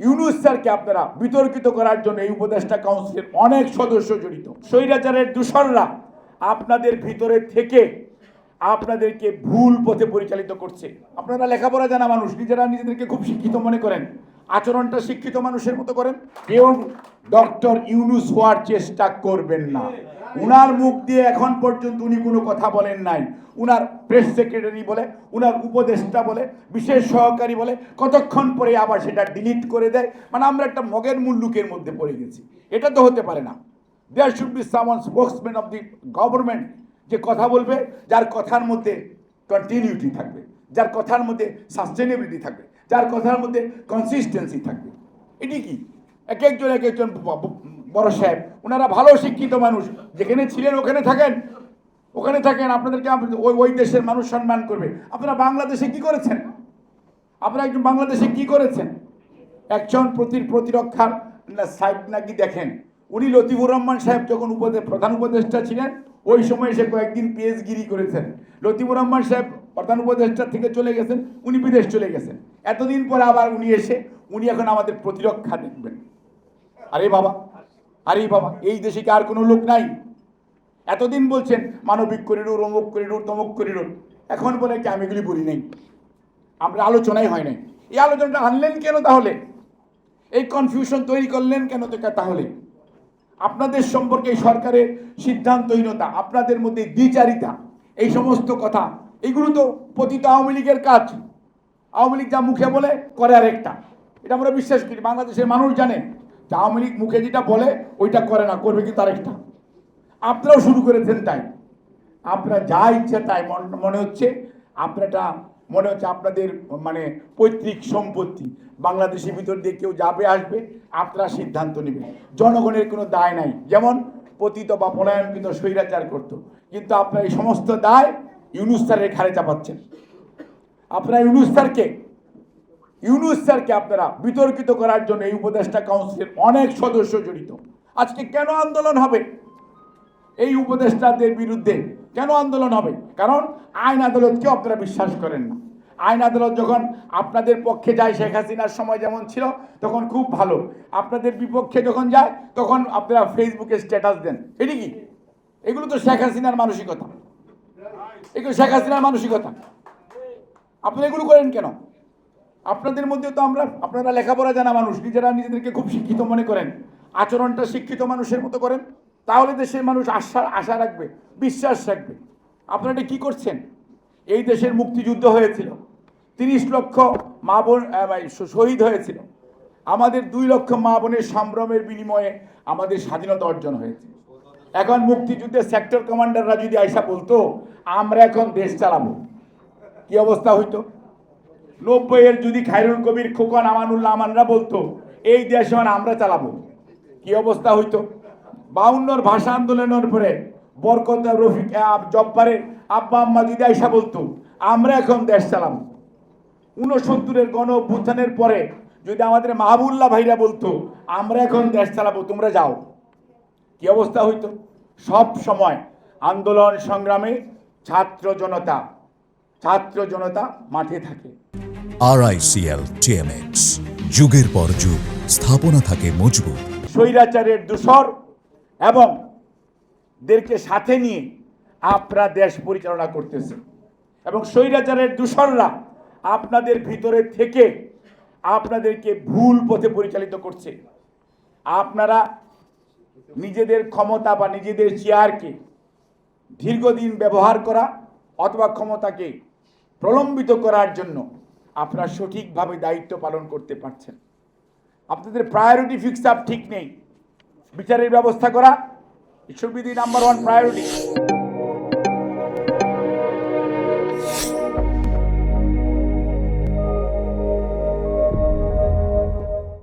ইউনূস স্যারকে আপনারা বিতর্কিত করার জন্য এই উপদেষ্টা কাউন্সিলের অনেক সদস্য জড়িত। স্বৈরাচারের দূষররা আপনাদের ভিতরে থেকে আপনাদেরকে ভুল পথে পরিচালিত করছে। আপনারা লেখাপড়া জানা মানুষ, নিজেরা নিজেদেরকে খুব শিক্ষিত মনে করেন, আচরণটা শিক্ষিত মানুষের মতো করেন। কেউ ডক্টর ইউনূস হওয়ার চেষ্টা করবেন না। উনার মুখ দিয়ে এখন পর্যন্ত উনি কোনো কথা বলেন নাই। উনার প্রেস সেক্রেটারি বলে, উনার উপদেষ্টা বলে, বিশেষ সহকারী বলে, কতক্ষণ পরে আবার সেটা ডিলিট করে দেয়। মানে আমরা একটা মগের মুল্লুকের মধ্যে পড়ে গেছি। এটা তো হতে পারে না। There should be someone spokesman of the government, যে কথা বলবে, যার কথার মধ্যে কন্টিনিউটি থাকবে, যার কথার মধ্যে সাস্টেনেবিলিটি থাকবে, যার কথার মধ্যে কনসিস্টেন্সি থাকবে। এটি কি এক একজন বড় সাহেব, ওনারা ভালো শিক্ষিত মানুষ, যেখানে ছিলেন ওখানে থাকেন, আপনাদেরকে ওই দেশের মানুষ সম্মান করবে। আপনারা বাংলাদেশে কি করেছেন? আপনারা একজন বাংলাদেশে কি করেছেন? একজন প্রতিরক্ষার সাইট নাকি দেখেন, উনি লতিফুর রহমান সাহেব যখন প্রধান উপদেষ্টা ছিলেন ওই সময় সে কয়েকদিন পিএইচগিরি করেছেন। লতিফুর রহমান সাহেব প্রধান উপদেষ্টা থেকে চলে গেছেন, উনি বিদেশ চলে গেছেন। এতদিন পরে আবার উনি এখন আমাদের প্রতিরক্ষা দেখবেন। আরে বাবা, এই দেশে কি আর কোনো লোক নাই? এতদিন বলছেন মানবিক করিডোর, অমুক করিডোর, তমুক করিডোর, এখন বলে কি আমি এগুলি বলি নাই, আমরা আলোচনাই হয় নাই। এই আলোচনাটা আনলেন কেন তাহলে? এই কনফিউশন তৈরি করলেন কেন তাহলে? আপনাদের সম্পর্কে এই সরকারের সিদ্ধান্তহীনতা, আপনাদের মধ্যে দ্বিচারিতা, এই সমস্ত কথা, এগুলো তো পতিত আওয়ামী লীগের কাজ। আওয়ামী লীগ যা মুখে বলে করে আরেকটা, এটা আমরা বিশ্বাস করি। বাংলাদেশের মানুষ জানে যে আওয়ামী লীগ মুখে যেটা বলে ওইটা করে না, করবে কিন্তু আরেকটা। আপনারাও শুরু করেছেন তাই। আপনারা যা ইচ্ছা তাই মনে হচ্ছে আপনাদের মানে পৈতৃক সম্পত্তি। বাংলাদেশের ভিতর দিয়ে কেউ যাবে আসবে, আপনারা সিদ্ধান্ত নেবেন। জনগণের কোনো দায় নাই। যেমন পতিত বা পলায়নকৃত স্বৈরাচার করত, কিন্তু আপনারা এই সমস্ত দায় ইউনূস স্যারের ঘাড়ে চাপাচ্ছেন। আপনারা ইউনূস স্যারকে আপনারা বিতর্কিত করার জন্য এই উপদেষ্টা কাউন্সিলের অনেক সদস্য জড়িত। আজকে কেন আন্দোলন হবে? এই উপদেষ্টাদের বিরুদ্ধে কেন আন্দোলন হবে? কারণ আইন আদালতকেও আপনারা বিশ্বাস করেন না। আইন আদালত যখন আপনাদের পক্ষে যায়, শেখ হাসিনার সময় যেমন ছিল তখন খুব ভালো, আপনাদের বিপক্ষে যখন যায় তখন আপনারা ফেসবুকে স্ট্যাটাস দেন। এটি কি? এগুলো তো শেখ হাসিনার মানসিকতা, আপনারা এগুলো করেন কেন? আপনাদের মধ্যে তো আপনারা লেখাপড়া জানা মানুষ, নিজেরা নিজেদেরকে খুব শিক্ষিত মনে করেন, আচরণটা শিক্ষিত মানুষের মতো করেন, তাহলে দেশের মানুষ আশা রাখবে, বিশ্বাস রাখবে। আপনারা এটা কি করছেন? এই দেশের মুক্তিযুদ্ধ হয়েছিল, 30 লক্ষ মা বোন শহীদ হয়েছিল, আমাদের 2 লক্ষ মা বোনের সম্ভ্রমের বিনিময়ে আমাদের স্বাধীনতা অর্জন হয়েছে। এখন মুক্তিযুদ্ধের সেক্টর কমান্ডাররা যদি আইসা বলতো আমরা এখন দেশ চালাবো, কি অবস্থা হইতো? 90-এর যদি খায়রুল কবির, খোকন, আমানুল্লাহ আমানরা বলতো এই দেশ এখন আমরা চালাবো, কি অবস্থা হইতো? 52-র ভাষা আন্দোলনের পরে বরকত, রফিক, জব্বারের আব্বা আম্মা যদি আইসা বলতো আমরা এখন দেশ চালাবো, 69-এর গণ অভ্যুত্থানের পরে যদি আমাদের মাহবুবুল্লাহ ভাইরা বলতো আমরা এখন দেশ চালাবো, তোমরা যাও, কি অবস্থা হইতো? সব সময় আন্দোলন সংগ্রামে ছাত্র জনতা মাঠে থাকে। RICL TMX, যুগের পর যুগ স্থাপনা থাকে মজবুত। স্বৈরাচারের দূষর এবং দেরকে সাথে নিয়ে আপনারা দেশ পরিচালনা করতেছেন, এবং স্বৈরাচারের দূষররা আপনাদের ভিতরে থেকে আপনাদেরকে ভুল পথে পরিচালিত করছে। আপনারা নিজেদের ক্ষমতা বা নিজেদের চেয়ারকে দীর্ঘদিন ব্যবহার করা অথবা ক্ষমতাকে প্রলম্বিত করার জন্য আপনারা সঠিকভাবে দায়িত্ব পালন করতে পারছেন। আপনাদের প্রায়োরিটি ফিক্স আপ ঠিক নেই। বিচারের ব্যবস্থা করা, it should be the number 1 priority.